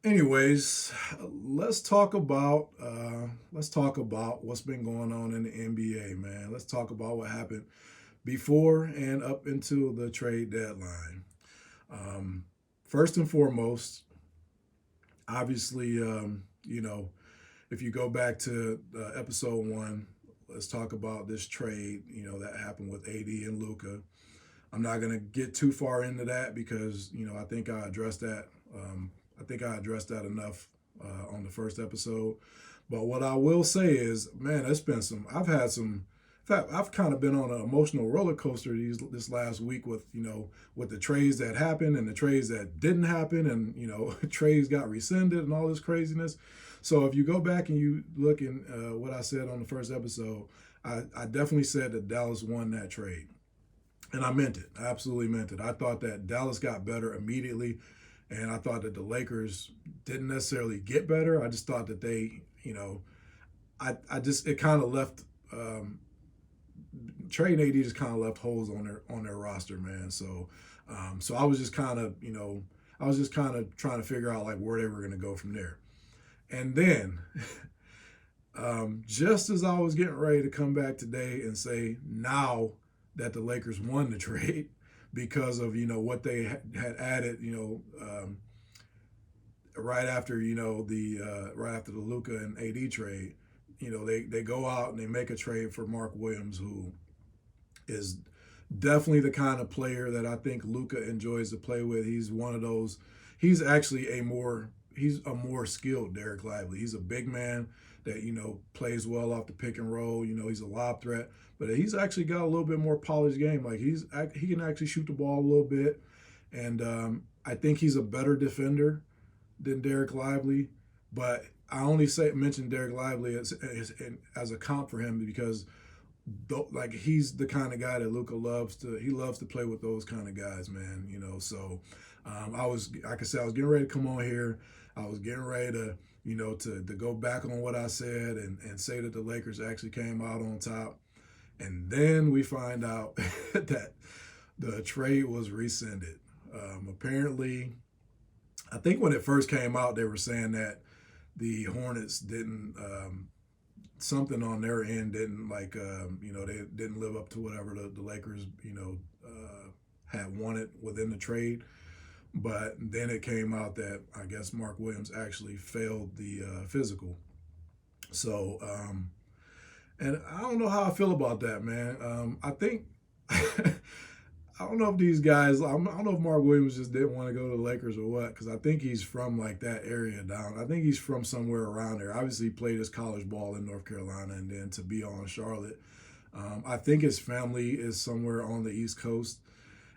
Anyways, let's talk about what's been going on in the NBA, man. Let's talk about what happened before and up into the trade deadline. Um, First and foremost, obviously, if you go back to episode one, let's talk about this trade, that happened with AD and Luca. I'm not gonna get too far into that because I think I addressed that. I think I addressed that enough on the first episode. But what I will say is, man, it's been some. I've had some. In fact, I've kind of been on an emotional roller coaster this last week with with the trades that happened and the trades that didn't happen, and trades got rescinded and all this craziness. So if you go back and you look in what I said on the first episode, I definitely said that Dallas won that trade. And I meant it. I absolutely meant it. I thought that Dallas got better immediately, and I thought that the Lakers didn't necessarily get better. I just thought that I just it kind of left Trey and AD just kind of left holes on their roster, man. So I was just kind of I was just kind of trying to figure out like where they were going to go from there, and then. Just as I was getting ready to come back today and say now that the Lakers won the trade because of what they had added, right after the right after the Luca and AD trade, they go out and they make a trade for Mark Williams, who is definitely the kind of player that I think Luca enjoys to play with. He's one of those. He's actually he's a more skilled Derek Lively. He's a big man that plays well off the pick and roll. He's a lob threat, but he's actually got a little bit more polished game. Like he can actually shoot the ball a little bit, and I think he's a better defender than Derek Lively. But I only mention Derek Lively as a comp for him because like he's the kind of guy that Luca loves to play with those kind of guys, man. So I was like I said, I was getting ready to come on here. I was getting ready to to go back on what I said and say that the Lakers actually came out on top. And then we find out that the trade was rescinded. Apparently, I think when it first came out, they were saying that the Hornets didn't something on their end didn't they didn't live up to whatever the Lakers had wanted within the trade. But then it came out that I guess Mark Williams actually failed the physical. So and I don't know how I feel about that, man. I think I don't know if these guys. I don't know if Mark Williams just didn't want to go to the Lakers or what, because I think he's from like that area down. I think he's from somewhere around there. Obviously, he played his college ball in North Carolina, and then to be on Charlotte. I think his family is somewhere on the East Coast,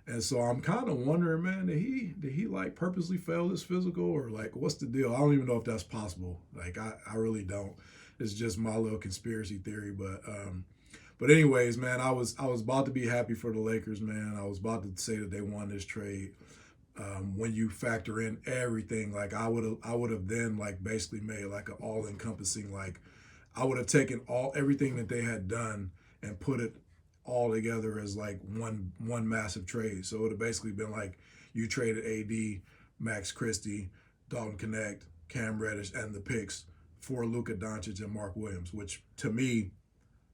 and so I'm kind of wondering, man, did he like purposely fail this physical, or like what's the deal? I don't even know if that's possible. Like I really don't. It's just my little conspiracy theory, but anyways, man, I was about to be happy for the Lakers, man. I was about to say that they won this trade. When you factor in everything, like I would have then like basically made like an all encompassing, like I would have taken everything that they had done and put it all together as like one massive trade. So it would have basically been like you traded AD, Max Christie, Dalton Connect, Cam Reddish, and the picks for Luka Doncic and Mark Williams, which to me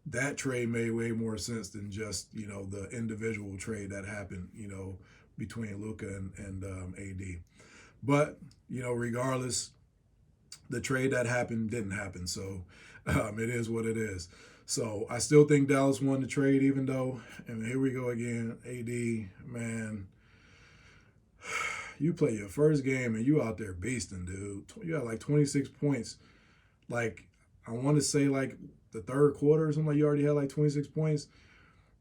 that trade made way more sense than just the individual trade that happened between Luca and AD. But regardless, the trade that happened didn't happen, so it is what it is. So I still think Dallas won the trade, even though, and here we go again. AD, man, you play your first game and you out there beasting, dude. You got like 26 points. Like I want to say like the third quarter or something. Like you already had like 26 points,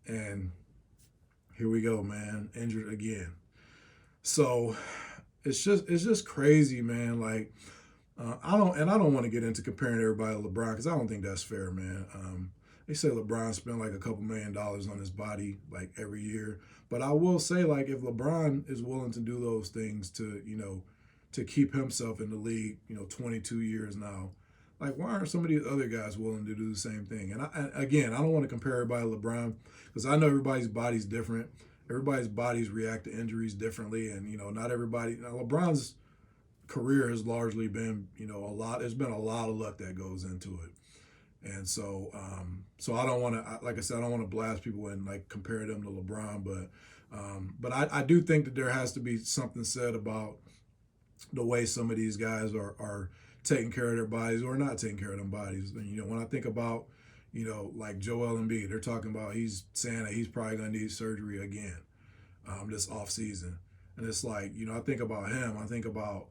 and here we go, man, injured again. So it's just crazy, man. Like I don't want to get into comparing everybody to LeBron because I don't think that's fair, man. They say LeBron spent like a couple $1 million on his body like every year, but I will say like if LeBron is willing to do those things to keep himself in the league, 22 years now. Like, why aren't some of these other guys willing to do the same thing? Again, I don't want to compare everybody to LeBron because I know everybody's body's different. Everybody's bodies react to injuries differently, and not everybody. Now, LeBron's career has largely been, a lot. There's been a lot of luck that goes into it. And so, so I don't want to, like I said, I don't want to blast people and like compare them to LeBron, but I do think that there has to be something said about the way some of these guys are taking care of their bodies or not taking care of their bodies. And, when I think about, like Joel Embiid, they're talking about he's saying that he's probably going to need surgery again this off season, and it's like I think about him, I think about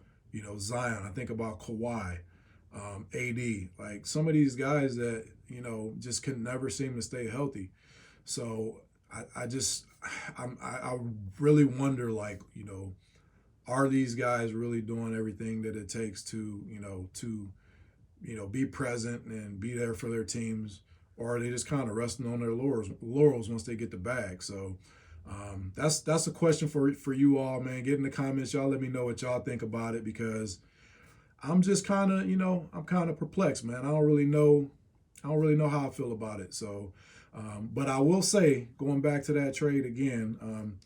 Zion, I think about Kawhi, AD, like some of these guys that just can never seem to stay healthy. So I just I really wonder, like, are these guys really doing everything that it takes to be present and be there for their teams, or are they just kind of resting on their laurels once they get the bag? So that's a question for you all, man. Get in the comments, y'all. Let me know what y'all think about it, because I'm just kind of I'm kind of perplexed, man. I don't really know how I feel about it. So, but I will say, going back to that trade again.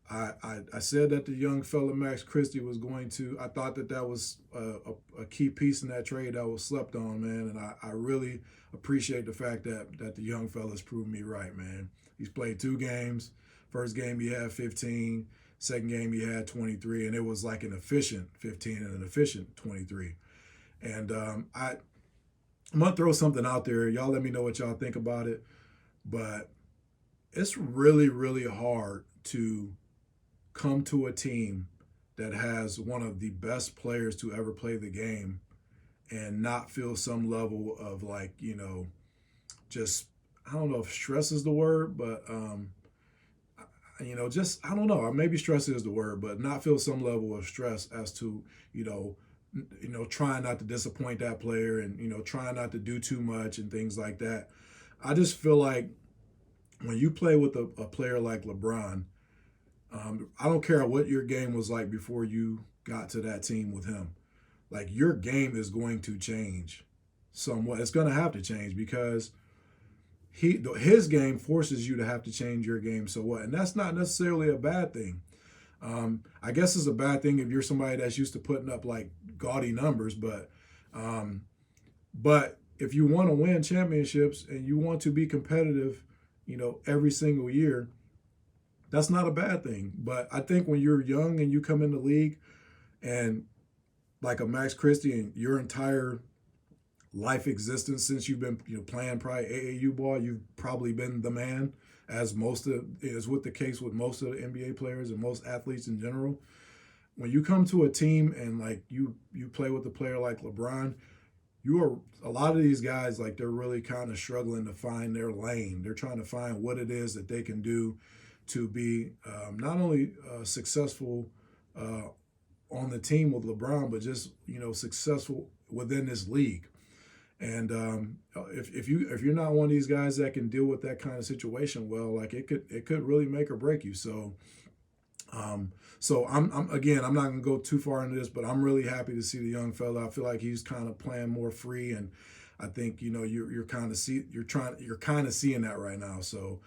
I said that the young fella Max Christie was going to. I thought that was a key piece in that trade that was slept on, man. And I really appreciate the fact that the young fella's proved me right, man. He's played 2 games. First game he had 15. Second game he had 23, and it was like an efficient 15 and an efficient 23. And I'm gonna throw something out there. Y'all let me know what y'all think about it. But it's really, really hard to come to a team that has one of the best players to ever play the game and not feel some level of, like, just, I don't know if stress is the word, but just, I don't know, maybe stress is the word, but not feel some level of stress as to trying not to disappoint that player, and trying not to do too much and things like that. I just feel like when you play with a player like LeBron, I don't care what your game was like before you got to that team with him. Like, your game is going to change somewhat. It's going to have to change, because his game forces you to have to change your game. So what? And that's not necessarily a bad thing. I guess it's a bad thing if you're somebody that's used to putting up like gaudy numbers, but if you want to win championships and you want to be competitive, every single year, that's not a bad thing. But I think when you're young and you come in the league, and like a Max Christie, and your entire life existence since you've been playing probably AAU ball, you've probably been the man, as is with the case with most of the NBA players and most athletes in general. When you come to a team and like you play with a player like LeBron, a lot of these guys, like, they're really kind of struggling to find their lane. They're trying to find what it is that they can do to be not only successful on the team with LeBron, but just successful within this league. And if you're not one of these guys that can deal with that kind of situation, well, like, it could really make or break you. So I'm again, I'm not gonna go too far into this, but I'm really happy to see the young fella. I feel like he's kind of playing more free, and I think you're kind of seeing that right now. So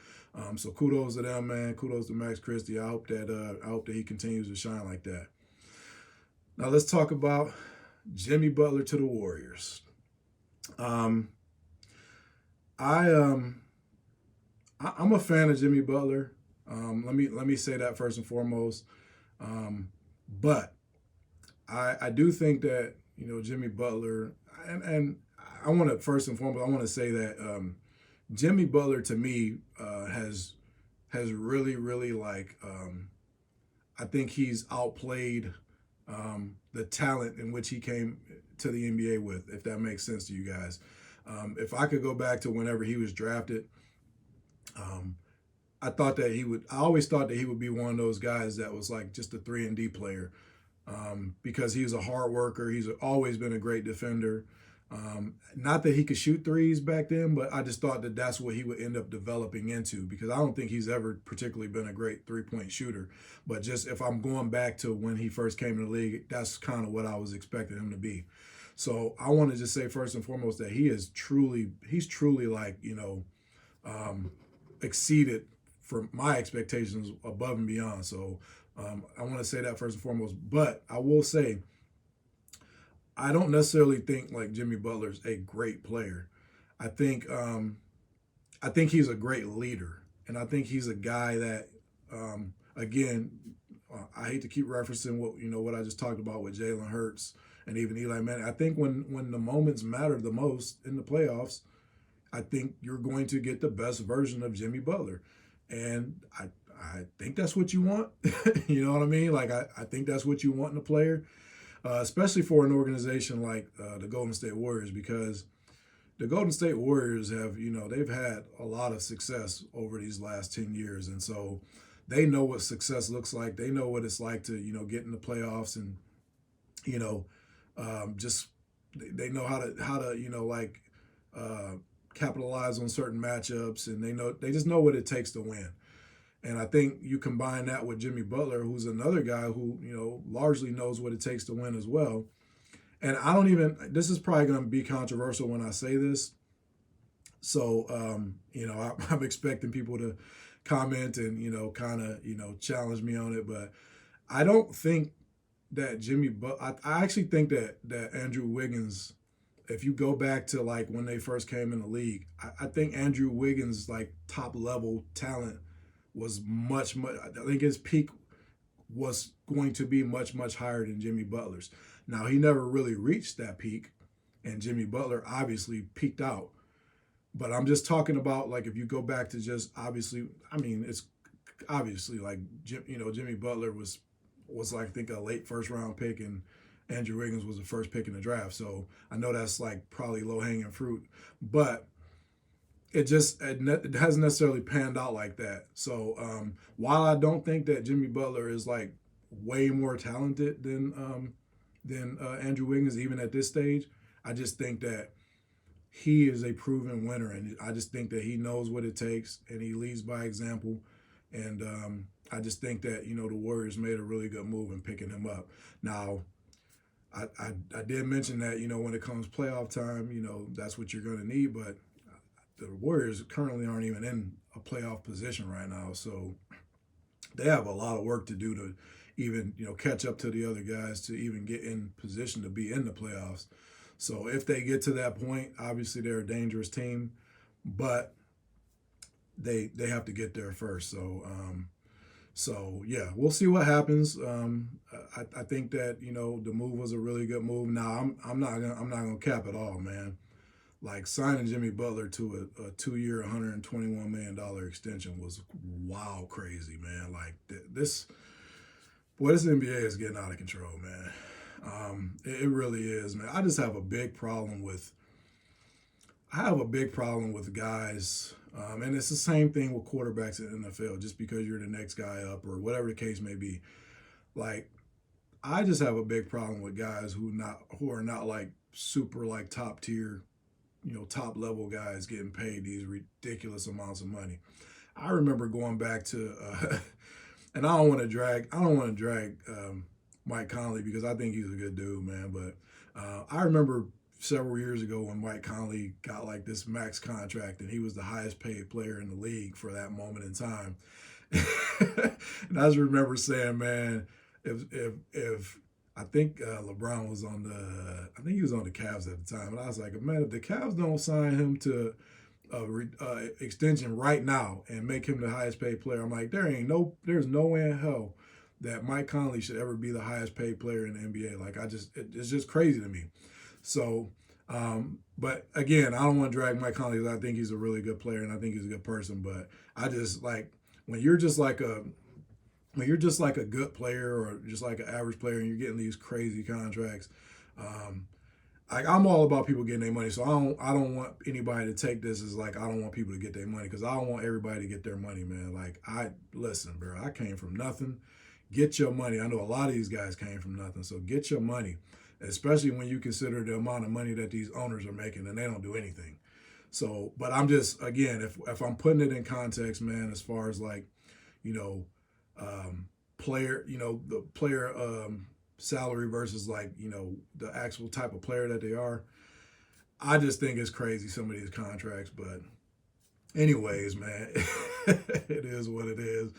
so kudos to them, man. Kudos to Max Christie. I hope that he continues to shine like that. Now let's talk about Jimmy Butler to the Warriors. I'm a fan of Jimmy Butler. Let me say that first and foremost. But I do think that Jimmy Butler, and I want to first and foremost, I want to say that Jimmy Butler to me has really, really, like, I think he's outplayed the talent in which he came to the NBA with, if that makes sense to you guys. If I could go back to whenever he was drafted, I always thought that he would be one of those guys that was like just a 3-and-D player, because he was a hard worker. He's always been a great defender. Not that he could shoot threes back then, but I just thought that that's what he would end up developing into, because I don't think he's ever particularly been a great 3-point shooter. But just if I'm going back to when he first came in the league, that's kind of what I was expecting him to be. So I want to just say first and foremost that he's truly like, exceeded for my expectations above and beyond. So I want to say that first and foremost. But I will say I don't necessarily think like Jimmy Butler's a great player. I think I think he's a great leader, and I think he's a guy that again, I hate to keep referencing what I just talked about with Jalen Hurts and even Eli Manning. I think when the moments matter the most in the playoffs, I think you're going to get the best version of Jimmy Butler, and I think that's what you want. You know what I mean? Like I think that's what you want in a player, especially for an organization like the Golden State Warriors, because the Golden State Warriors have, they've had a lot of success over these last 10 years. And so they know what success looks like. They know what it's like to, get in the playoffs and, you know, just they know how to, uh, capitalize on certain matchups, and they just know what it takes to win. And I think you combine that with Jimmy Butler, who's another guy who, largely knows what it takes to win as well. And this is probably going to be controversial when I say this. So, I'm expecting people to comment and, kind of, challenge me on it. But I don't think that I actually think that Andrew Wiggins, if you go back to like when they first came in the league, I think Andrew Wiggins' like top level talent was much. I think his peak was going to be much, much higher than Jimmy Butler's. Now, he never really reached that peak, and Jimmy Butler obviously peaked out. But I'm just talking about, like, if you go back to just obviously, I mean, it's obviously like, Jimmy Butler was like, I think a late first round pick, and Andrew Wiggins was the first pick in the draft. So I know that's like probably low hanging fruit, but it hasn't necessarily panned out like that. So while I don't think that Jimmy Butler is like way more talented than Andrew Wiggins, even at this stage, I just think that he is a proven winner, and I just think that he knows what it takes, and he leads by example. And I just think that the Warriors made a really good move in picking him up. Now, I did mention that when it comes playoff time, that's what you're going to need, but the Warriors currently aren't even in a playoff position right now, so they have a lot of work to do to even catch up to the other guys to even get in position to be in the playoffs. So if they get to that point, obviously they're a dangerous team, but they have to get there first. So yeah, we'll see what happens. I think that the move was a really good move. Now I'm not gonna cap it all, man. Like signing Jimmy Butler to a 2-year, $121 million extension was wow crazy, man. Like this NBA is getting out of control, man. It really is, man. I just have a big problem with. I have a big problem with guys, and it's the same thing with quarterbacks in the NFL. Just because you're the next guy up or whatever the case may be, like I just have a big problem with guys who are not like super like top tier, top level guys getting paid these ridiculous amounts of money. I remember going back to, and I don't want to drag Mike Conley because I think he's a good dude, man. But I remember several years ago when Mike Conley got like this max contract and he was the highest paid player in the league for that moment in time. And I just remember saying, man, if I think LeBron was I think he was on the Cavs at the time, and I was like, man, if the Cavs don't sign him to extension right now and make him the highest paid player, I'm like, there's no way in hell that Mike Conley should ever be the highest paid player in the NBA. Like it's just crazy to me. So, but again, I don't want to drag Mike Conley because I think he's a really good player and I think he's a good person. But I just like when you're just like a good player or just like an average player and you're getting these crazy contracts. I'm all about people getting their money, so I don't want anybody to take this as like I don't want people to get their money because I don't want everybody to get their money, man. Like listen, bro, I came from nothing. Get your money. I know a lot of these guys came from nothing, so get your money, especially when you consider the amount of money that these owners are making and they don't do anything. So, but I'm just again, if I'm putting it in context, man, as far as like, player, the player salary versus like, the actual type of player that they are. I just think it's crazy, some of these contracts. But anyways, man, it is what it is.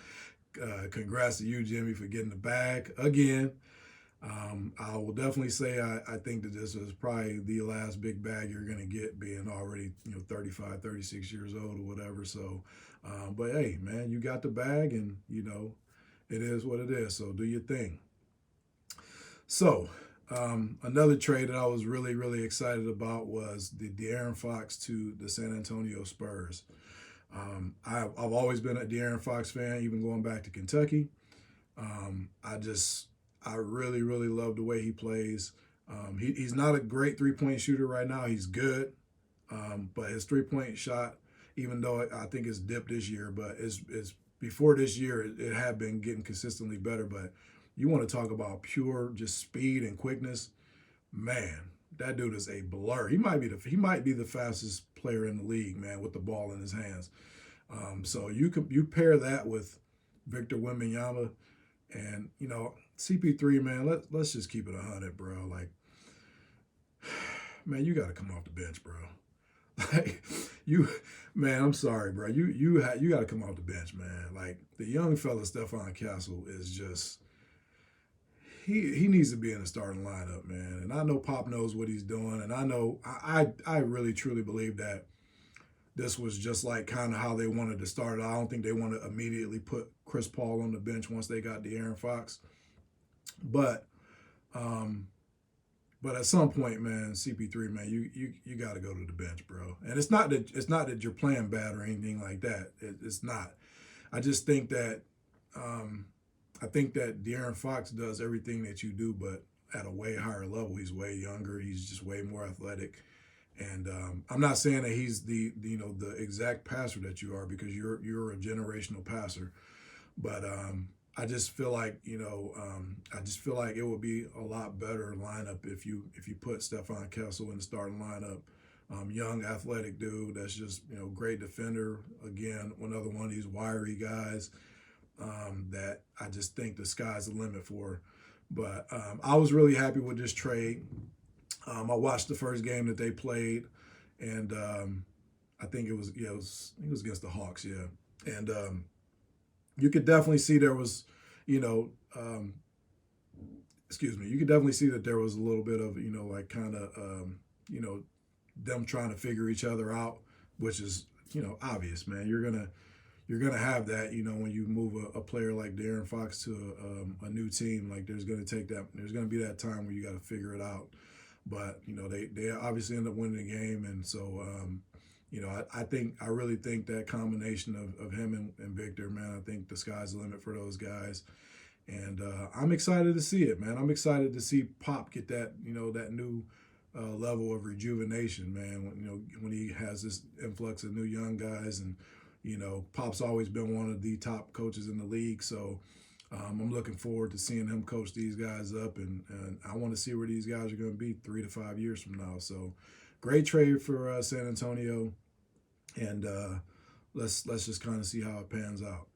Congrats to you, Jimmy, for getting the bag again. I will definitely say I think that this is probably the last big bag you're going to get, being already 35, 36 years old or whatever. So, but hey, man, you got the bag, and it is what it is. So do your thing. So, another trade that I was really, really excited about was the De'Aaron Fox to the San Antonio Spurs. I've always been a De'Aaron Fox fan, even going back to Kentucky. I really, really love the way he plays. He's not a great 3-point shooter right now. He's good, but his 3-point shot, even though I think it's dipped this year, but it's before this year it had been getting consistently better. But you want to talk about pure just speed and quickness, man. That dude is a blur. He might be the fastest player in the league, man, with the ball in his hands. So you pair that with Victor Wembanyama, and CP3, man. Let's just keep it 100, bro. Like, man, you got to come off the bench, bro. Like, you, man, I'm sorry, bro. You got to come off the bench, man. Like, the young fella Stephon Castle is just, he needs to be in the starting lineup, man. And I know Pop knows what he's doing, and I really truly believe that this was just like kind of how they wanted to start it. I don't think they want to immediately put Chris Paul on the bench once they got De'Aaron Fox. But but at some point, man, CP3, man, you got to go to the bench, bro. And it's not that you're playing bad or anything like that. It's not. I just think that De'Aaron Fox does everything that you do, but at a way higher level. He's way younger. He's just way more athletic. And I'm not saying that he's the exact passer that you are, because you're a generational passer. But I just feel like it would be a lot better lineup if you put Stephon Kessel in the starting lineup. Young athletic dude that's just great defender. Again, another one of these wiry guys that I just think the sky's the limit for. But I was really happy with this trade. I watched the first game that they played, and I think it was against the Hawks, yeah. And you could definitely see there was, excuse me, you could definitely see that there was a little bit of like kind of them trying to figure each other out, which is obvious, man. You're gonna have that, when you move a player like De'Aaron Fox to a new team. Like, there's gonna be that time where you got to figure it out. But they obviously end up winning the game, and so I really think that combination of him and Victor, man, I think the sky's the limit for those guys, and I'm excited to see it, man. I'm excited to see Pop get that that new level of rejuvenation, man. When he has this influx of new young guys, and Pop's always been one of the top coaches in the league, so. I'm looking forward to seeing him coach these guys up, and I want to see where these guys are going to be 3 to 5 years from now. So, great trade for San Antonio, and let's just kind of see how it pans out.